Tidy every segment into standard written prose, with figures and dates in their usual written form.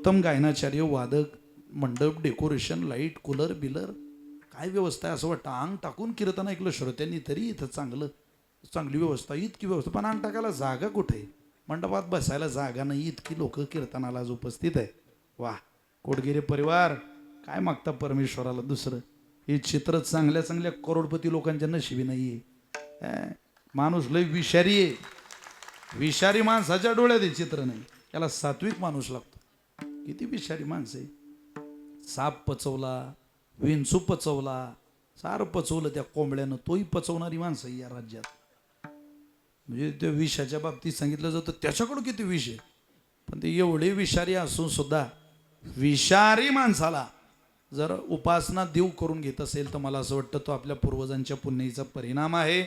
उत्तम गायनाचार्य, वादक, मंडप, डेकोरेशन, लाईट, कूलर बिलर, काय व्यवस्था आहे असं वाटतं. अंग टाकून कीर्तन ऐकलं श्रोत्यांनी तरी इथं चांगली व्यवस्था, इतकी व्यवस्था, पण अंग टाकायला जागा कुठे आहे? मंडपात बसायला जागा नाही, इतकी लोक कीर्तनाला आज उपस्थित आहे. वा, कोटगिरे परिवार काय मागता परमेश्वराला दुसरं? हे चित्र चांगल्या चांगल्या करोडपती लोकांच्या नशिबी नाहीये. माणूस लय विषारी आहे. विषारी माणसाच्या डोळ्यात हे चित्र नाही, त्याला सात्विक माणूस लागतो. किती विषारी माणसं आहे. साप पचवला, विंचू पचवला, सारं पचवलं त्या कोंबड्यानं, तोही पचवणारी माणसं या राज्यात. म्हणजे त्या विषाच्या बाबतीत सांगितलं जातं त्याच्याकडं किती विष आहे, पण ते एवढे विषारी असून सुद्धा विषारी माणसाला जर उपासना देव करून घेत असेल तर मला असं वाटतं तो आपल्या पूर्वजांच्या पुण्याचा परिणाम आहे.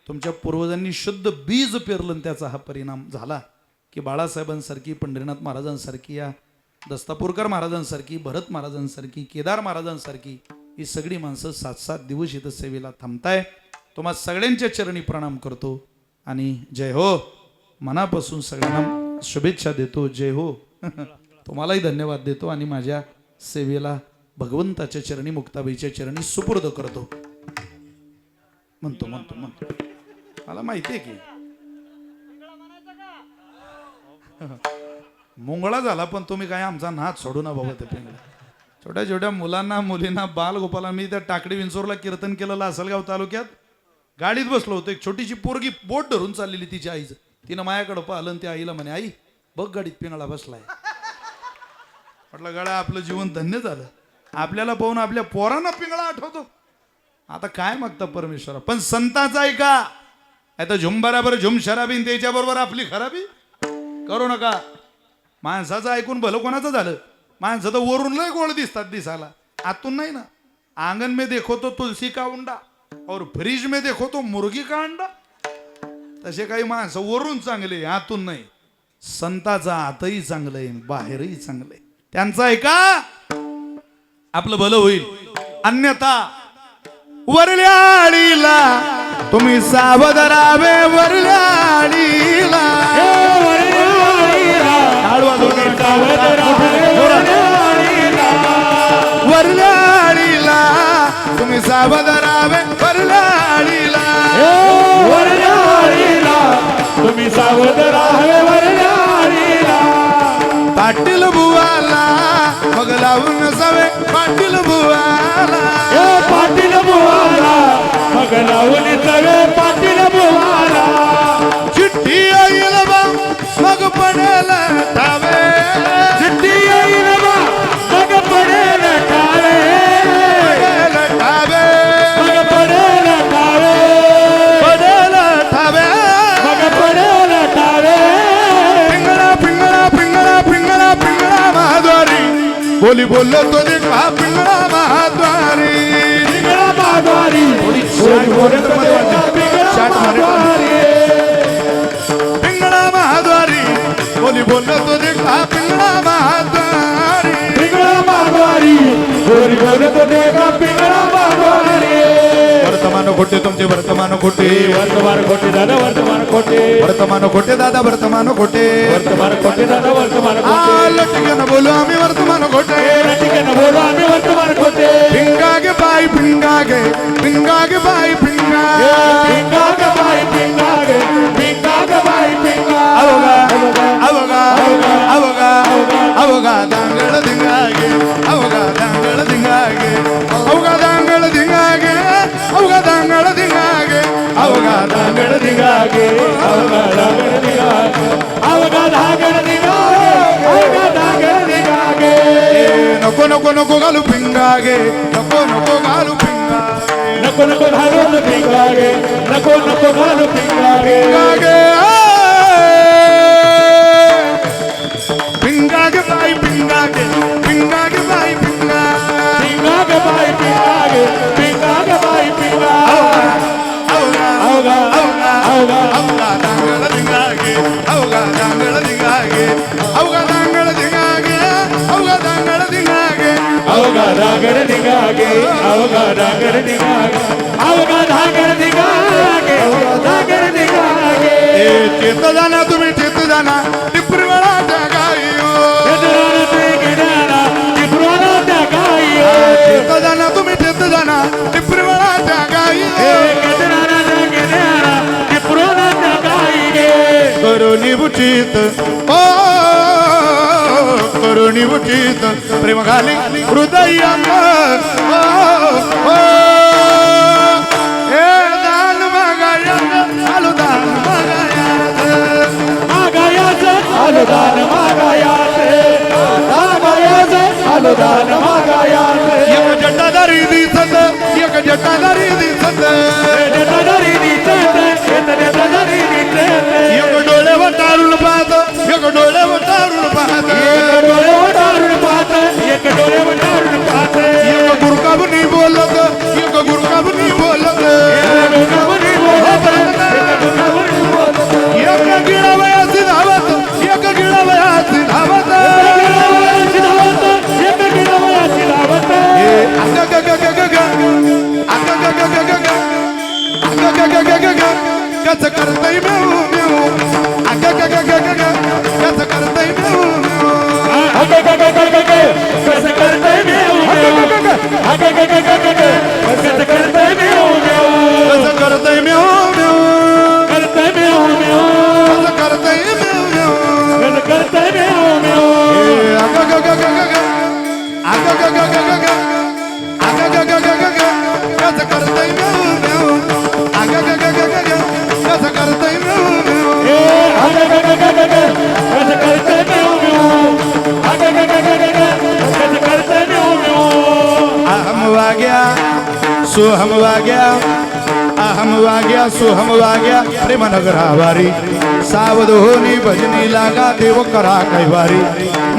तुमच्या पूर्वजांनी शुद्ध बीज पेरलं आणि त्याचा हा परिणाम झाला की बाळासाहेबांसारखी, पंढरीनाथ महाराजांसारखी, या दस्तापूरकर महाराजांसारखी, भरत महाराजांसारखी, केदार महाराजांसारखी ही सगळी माणसं 7-7 दिवस इथं सेवेला थांबताय. तुम्हा सगळ्यांच्या चरणी प्रणाम करतो आणि जय हो, मनापासून सगळ्यांना शुभेच्छा देतो. जय हो. तुम्हालाही धन्यवाद देतो आणि माझ्या सेवेला भगवंताच्या चरणी, मुक्ताबाईच्या चरणी सुपूर्द करतो. म्हणतो मला माहिती आहे की मुंगळा झाला, पण तुम्ही काय आमचा नाच सोडू ना बाबा. ते पिंगळा छोट्या छोट्या मुलांना, मुलींना, बालगोपाला, मी त्या टाकडी विंचोरला कीर्तन केलेलं लासलगाव तालुक्यात गाडीत बसलो होतो. एक छोटीशी पोरगी बोट धरून चाललेली तिच्या आईचं. तिनं माझ्याकडं पाहिलं आणि त्या आईला म्हणे, आई बघ गाडीत पिंगळा बसलाय. म्हटलं गाड्या, आपलं जीवन धन्य झालं. आपल्याला पाहून आपल्या पोरांना पिंगळा आठवतो. आता काय मागता परमेश्वरा? पण संतांचा ऐका. आता झुम बराबर झुम शराबी, त्याच्याबरोबर आपली खराबी करू नका. माणसाचं ऐकून भलं कोणाचं झालं? माणसं तर वरून लय गोड दिसतात दिसायला, आतून नाही ना. आंगन में देखो तो तुलसी का उंडा और फ्रीज में देखो तो मुर्गी का अंडा. तसे काही माणसं वरून चांगले, आतून नाही. संताचा आतही चांगलं आहे, बाहेरही चांगलं आहे. त्यांचं ऐका, आपलं भलं होईल. अन्यथा वरल्याळीला तुम्ही सावध राहावे. वरल्याळीला वरल्याळीला तुम्ही सावध राहावे. वरल्याळीला तुम्ही सावध राहावे. वरल्याळीला पाटील बुवाला मग लावून नसावे. पाटील बुवाला, पाटील बुवाला मग लावून सवे. पाटील बुवाला चिठ्ठी येईल बा मग पडेल ठावे. चिठ्ठी येईल बा मग पडेल ठावे. पडेल ठावे, मग पडेल ठावे. पडेल ठावे, मग पडेल ठावे. पिंगळा पिंगळा पिंगळा पिंगळा पिंगळा महाद्वारी बोली बोललो तो देखा. पिंगळा महाद्वारी, पिंगळा महाद्वारी, पिंगळा महाद्वारी बोली बोललो तो देखा. पिंगळा महाद्वारी, पिंगळा महाद्वारी बोली बोललो तो देखा. पिंगळा महाद्वारी. वर्तमान खोटे तुमचे, वर्तमान खोटे, वर्तमान खोटे दादा, वर्तमान खोटे, वर्तमान खोटे दादा, वर्तमान खोटे, वर्तमान खोटे दादा, वर्तमान खोटे. लटके न बोलो आम्ही वर्तमान खोटे. लटके न बोलो आम्ही वर्तमान खोटे. पिंगा गे बाई पिंगा गे, पिंगा गे बाई पिंगा. पिंगा ग बाई पिंगा गे, पिंगा ग बाई पिंगा. अवगा अवगा अवगा अवगा दांगड धिंगागे. अवगा दांगड धिंगागे. अवगा दांगड धिंगागे. अवगा दांगड धिंगागे. अवगा दांगड दिगागे, अवगा धागड दिगागे, अवगा धागड दिगागे, अवगा धागड दिगागे. नको नको नको घालू पिंगागे. नको नको घालू पिंगागे. नको नको घालून पिंगागे. नको नको घालू पिंगागे. पिंगागे पिंगागे बाई पिंगागे. पिंगागे बाई पिंगा. पिंगा ग बाई पिंगागे, पिंगा ग बाई पिंगा. अवगा अवगा अवगा अवगा अवगा दांगड धिंगागे. अवगा दांगड धिंगागे. अवगा दांगड धिंगागे. अवगा दांगड धिंगागे. अवगा धागड दिगागे, अवगा धागड दिगागे, अवगा धागड दिगागे, अवगा धागड दिगागे. चेत जाना तुम्ही, चेत जाना टिपरी वेळा गाई. येत जाना तुम्ही ठेत जाना टिपरीवाळाच्या गाई करुणी उचित ओ करुणी उचित प्रेम घाली हृदयांग हे दान मागायाचं आलो दान मागायाचं आलो दान मागायाचे एक जटादारी दिसत एक जटादारी दिसत एक डोळे वटारून पाहत एक डोळे वटारून पाहत एक गुरकाबनी बोलत एक गुरकाबनी बोलत एक गिळावयाची धावत एक गिळावयाची धावत कस करतय मेऊ मेऊ कस करतय मेऊ कस करतय मेऊ कस करतय मेऊ मेऊ करतय मेऊ कस करतय मेऊ मेऊ करतय मेऊ कस करतय मेऊ मेऊ कस करतय मेऊ मेऊ अहम वाग्या सोहम वाग्या अहम वाग्या सोहम वाग्या प्रेम नगरावारी सावध होनी भजनी लागा देव करा कैवारी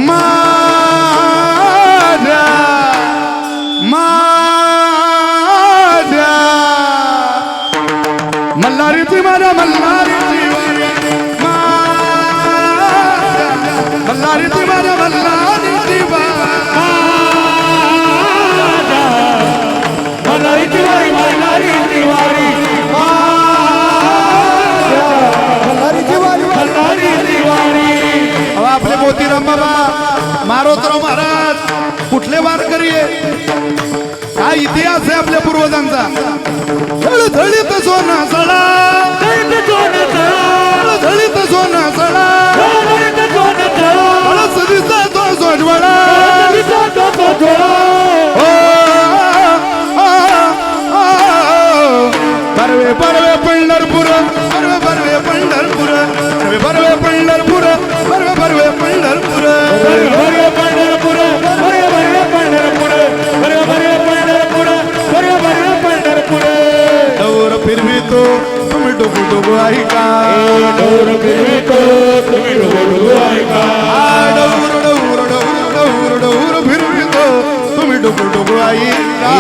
माझ्या माझ्या मल्हारीची माझ्या मल्हारीची मल्हारीची माझ्या मल्हारीची आपले मोतीराम बाबा मारोतराव महाराज कुठले वारकरी आहे हा इतिहास आहे आपल्या पूर्वजांचा झळझळीत सोना सळा झळझळीत सोना सळा हळसरीचा तो सोजवळा परवे परवे पंढरपूर परवे परवे पंढरपूर परवे परवे पंढरपूर परवे परवे पंढरपूर डोर फिरवी तो तुम्ही डुबू डुबू ऐका डोर फिरवितो तुम्ही डुबू ऐका डोर डोर डोर डोर डोर फिरवी तो तुम्ही डुबू डुबू ऐका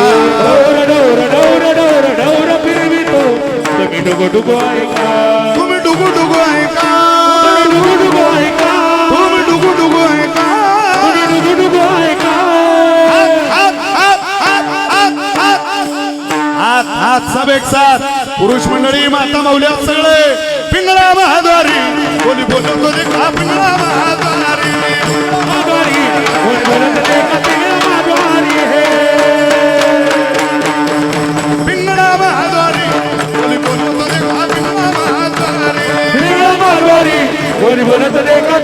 डोर फिरवितो तुम्ही डुबू ऐका तुम्ही डुबू डुबू ऐका डुबू ऐका तुम्ही डुबू डुबू ऐका डुबू ऐका हात सब एक साथ पुरुष मंडळी माता मौल्या सगळे पिंगळा महाद्वारी बोली बोलतो देखा पिंगळा महाद्वारी पिंगळा महाद्वारी बोली बोलतो देखा पिंगळा महाद्वारी बोली बोलत देखा